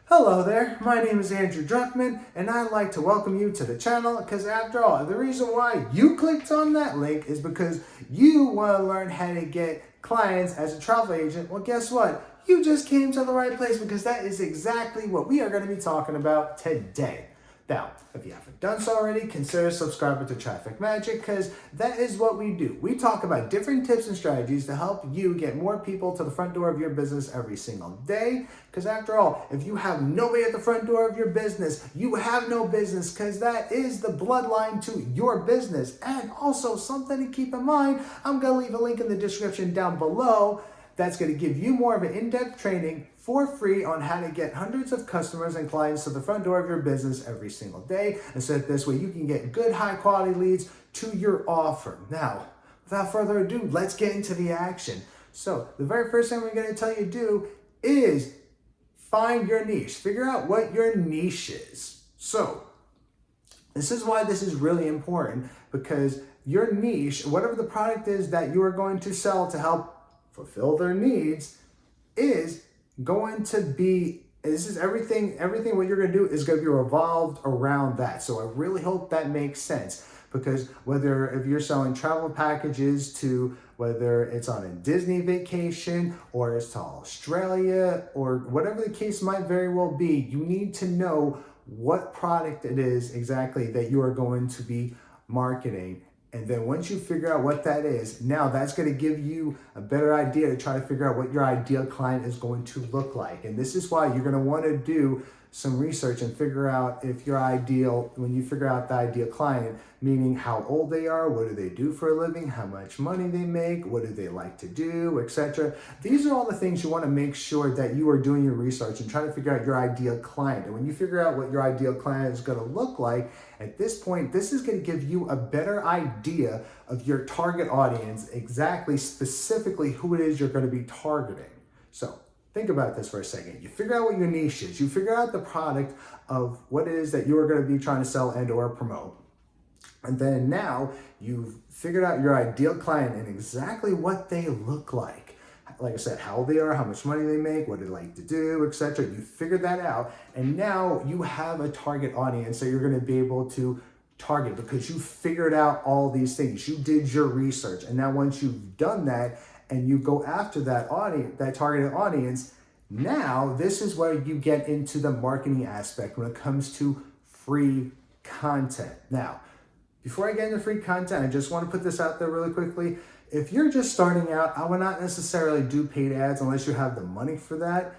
Hello there, my name is Andrew Druckman, and I'd like to welcome you to the channel because after all, the reason why you clicked on that link is because you want to learn how to get clients as a travel agent. Well, guess what? You just came to the right place because that is exactly what we are going to be talking about today. Now, if you haven't done so already, consider subscribing to Traffic Magic because that is what we do. We talk about different tips and strategies to help you get more people to the front door of your business every single day. Because after all, if you have nobody at the front door of your business, you have no business because that is the bloodline to your business. And also something to keep in mind, I'm going to leave a link in the description down below that's going to give you more of an in-depth training for free on how to get hundreds of customers and clients to the front door of your business every single day. And so that this way you can get good high quality leads to your offer. Now, without further ado, let's get into the action. So the very first thing we're going to tell you to do is find your niche. Figure out what your niche is. So this is why this is really important, because your niche, whatever the product is that you are going to sell to help fulfill their needs, is going to be, this is everything what you're going to do is going to be revolved around that. So I really hope that makes sense, because whether if you're selling travel packages to, whether it's on a Disney vacation or it's to Australia or whatever the case might very well be, you need to know what product it is exactly that you are going to be marketing. And then once you figure out what that is, now that's going to give you a better idea to try to figure out what your ideal client is going to look like. And this is why you're going to want to do some research and figure out if your ideal, when you figure out the ideal client, meaning how old they are, what do they do for a living, how much money they make, what do they like to do, etc. These are all the things you want to make sure that you are doing your research and trying to figure out your ideal client. And when you figure out what your ideal client is going to look like, at this point, this is going to give you a better idea of your target audience, exactly specifically who it is you're going to be targeting. So think about this for a second. You figure out what your niche is. You figure out the product of what it is that you are going to be trying to sell and or promote. And then now you've figured out your ideal client and exactly what they look like. Like I said, how old they are, how much money they make, what they like to do, etc. You figured that out. And now you have a target audience that you're going to be able to target because you figured out all these things. You did your research. And now once you've done that, and you go after that audience, that targeted audience, now this is where you get into the marketing aspect when it comes to free content. Now, before I get into free content, I just want to put this out there really quickly. If you're just starting out, I would not necessarily do paid ads unless you have the money for that.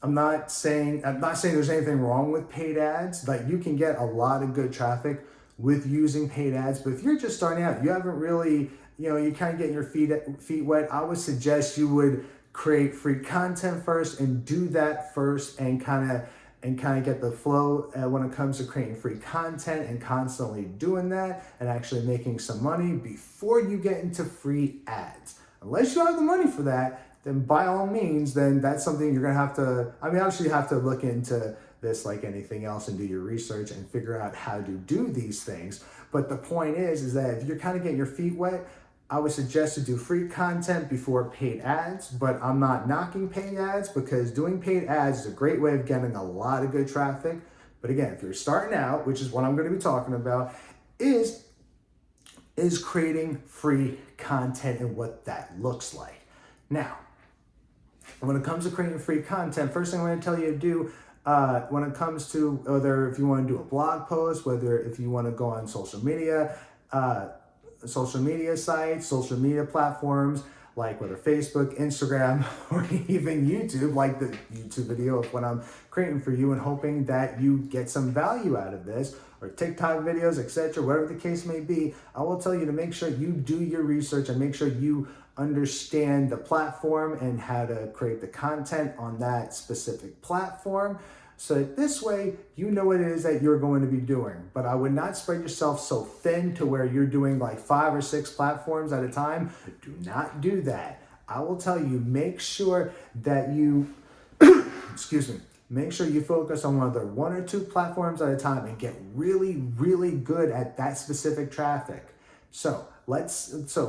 I'm not saying there's anything wrong with paid ads. Like, you can get a lot of good traffic with using paid ads, but if you're just starting out, you haven't really, you kind of getting your feet wet, I would suggest you would create free content first and do that first and kind of get the flow when it comes to creating free content and constantly doing that and actually making some money before you get into free ads. Unless you have the money for that, then by all means, then that's something you're going to have to, obviously you have to look into this like anything else and do your research and figure out how to do these things. But the point is that if you're kind of getting your feet wet, I would suggest to do free content before paid ads, but I'm not knocking paid ads because doing paid ads is a great way of getting a lot of good traffic. But again, if you're starting out, which is what I'm going to be talking about, is creating free content and what that looks like. Now, when it comes to creating free content, first thing I'm going to tell you to do when it comes to whether if you want to do a blog post, whether if you want to go on social media sites, social media platforms, like whether Facebook, Instagram, or even YouTube, like the YouTube video of what I'm creating for you and hoping that you get some value out of this, or TikTok videos, etc., whatever the case may be, I will tell you to make sure you do your research and make sure you understand the platform and how to create the content on that specific platform. So that this way, you know what it is that you're going to be doing. But I would not spread yourself so thin to where you're doing like 5 or 6 platforms at a time. Do not do that. I will tell you, make sure that you, make sure you focus on whether 1 or 2 platforms at a time and get really, really good at that specific traffic. So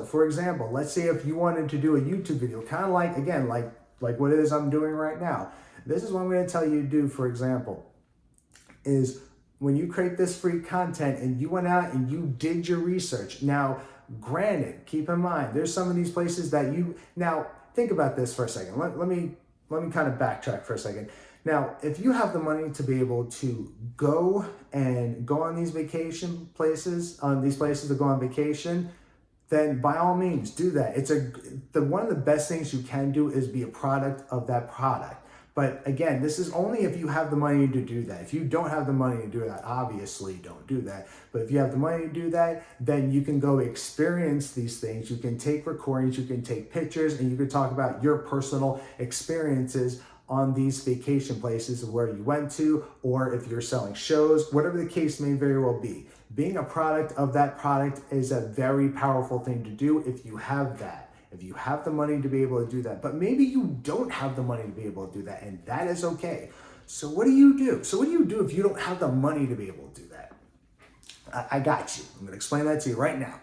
for example, let's say if you wanted to do a YouTube video, kind of like, again, like what it is I'm doing right now. This is what I'm going to tell you to do, for example, is when you create this free content and you went out and you did your research. Now, granted, keep in mind, there's some of these places that now think about this for a second. Let me kind of backtrack for a second. Now, if you have the money to be able to go on these vacation places, on these places to go on vacation, then by all means do that. One of the best things you can do is be a product of that product. But again, this is only if you have the money to do that. If you don't have the money to do that, obviously don't do that. But if you have the money to do that, then you can go experience these things. You can take recordings, you can take pictures, and you can talk about your personal experiences on these vacation places where you went to, or if you're selling shows, whatever the case may very well be. Being a product of that product is a very powerful thing to do if you have that. If you have the money to be able to do that, but maybe you don't have the money to be able to do that, and that is okay. So what do you do? So what do you do if you don't have the money to be able to do that? I got you. I'm going to explain that to you right now.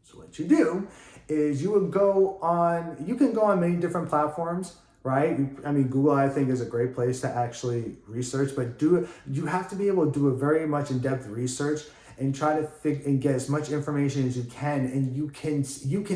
So what you do is you can go on many different platforms, right? I mean, Google, I think, is a great place to actually research, but you have to be able to do a very much in-depth research and try to and get as much information as you can. And you can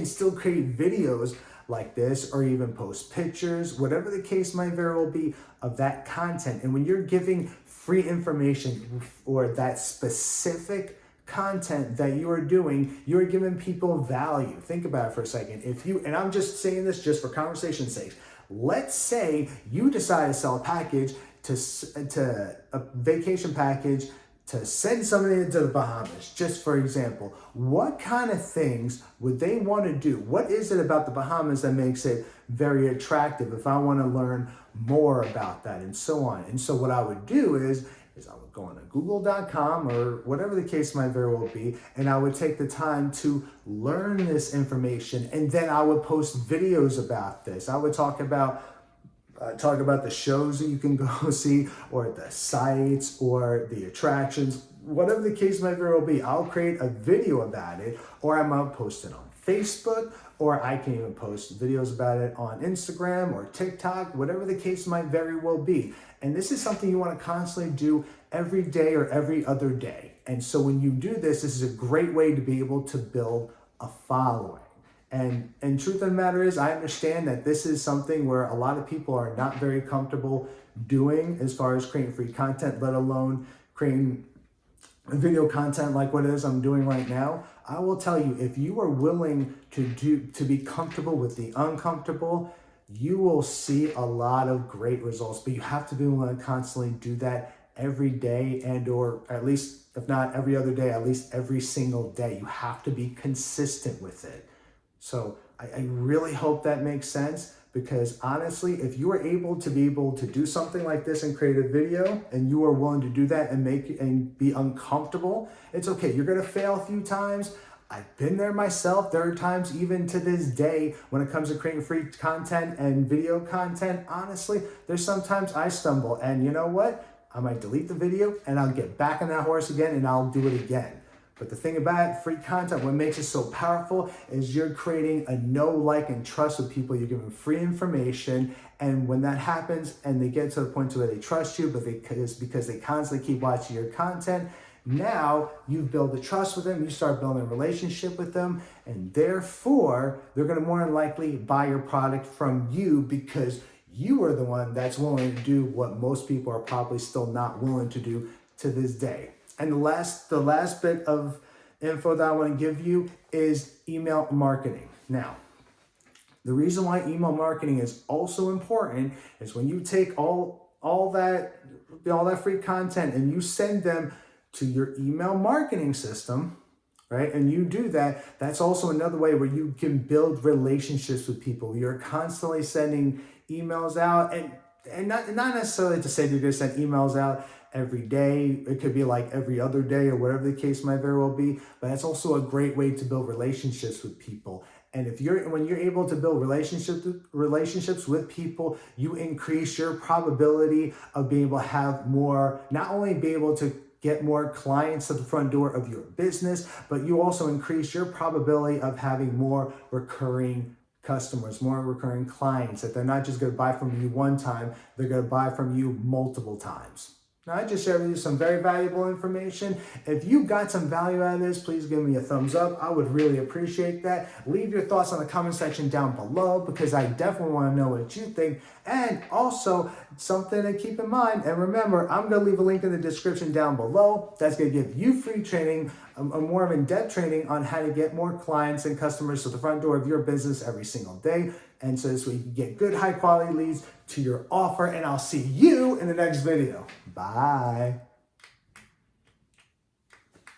still create videos like this, or even post pictures, whatever the case might very well be, of that content. And when you're giving free information or that specific content that you are doing, you're giving people value. Think about it for a second. And I'm just saying this just for conversation's sake. Let's say you decide to sell a package to a vacation package to send somebody into the Bahamas, just for example. What kind of things would they want to do? What is it about the Bahamas that makes it very attractive if I want to learn more about that, and so on? And so what I would do is I would go on to google.com or whatever the case might very well be, and I would take the time to learn this information, and then I would post videos about this. I would talk about the shows that you can go see, or the sites, or the attractions, whatever the case might very well be. I'll create a video about it, or I might post it on Facebook, or I can even post videos about it on Instagram or TikTok, whatever the case might very well be. And this is something you want to constantly do every day or every other day. And so when you do this, this is a great way to be able to build a following. And truth of the matter is, I understand that this is something where a lot of people are not very comfortable doing as far as creating free content, let alone creating video content like what it is I'm doing right now. I will tell you, if you are willing to be comfortable with the uncomfortable, you will see a lot of great results. But you have to be willing to constantly do that every day, and or at least, if not every other day, at least every single day. You have to be consistent with it. So I really hope that makes sense, because honestly, if you are able to do something like this and create a video, and you are willing to do that and be uncomfortable, it's okay. You're going to fail a few times. I've been there myself. There are times, even to this day, when it comes to creating free content and video content, honestly, there's sometimes I stumble, and you know what? I might delete the video and I'll get back on that horse again and I'll do it again. But the thing about free content, what makes it so powerful, is you're creating a know, like, and trust with people. You're giving free information, and when that happens and they get to the point where they trust you, but because they constantly keep watching your content, now you've built a trust with them, you start building a relationship with them, and therefore they're going to more than likely buy your product from you, because you are the one that's willing to do what most people are probably still not willing to do to this day. And the last bit of info that I want to give you is email marketing. Now, the reason why email marketing is also important is when you take all that free content and you send them to your email marketing system, right? And you do that, that's also another way where you can build relationships with people. You're constantly sending emails out, and not necessarily to say you're going to send emails out every day. It could be like every other day or whatever the case might very well be, but that's also a great way to build relationships with people. And when you're able to build relationships with people, you increase your probability of being able to have more, not only be able to get more clients at the front door of your business, but you also increase your probability of having more recurring customers, more recurring clients, that they're not just going to buy from you one time, they're going to buy from you multiple times. Now, I just shared with you some very valuable information. If you got some value out of this, please give me a thumbs up. I would really appreciate that. Leave your thoughts on the comment section down below, because I definitely want to know what you think. And also, something to keep in mind, and remember, I'm going to leave a link in the description down below that's going to give you free training, a more of in-depth training on how to get more clients and customers to the front door of your business every single day. And so this way you can get good, high quality leads to your offer. And I'll see you in the next video. Bye.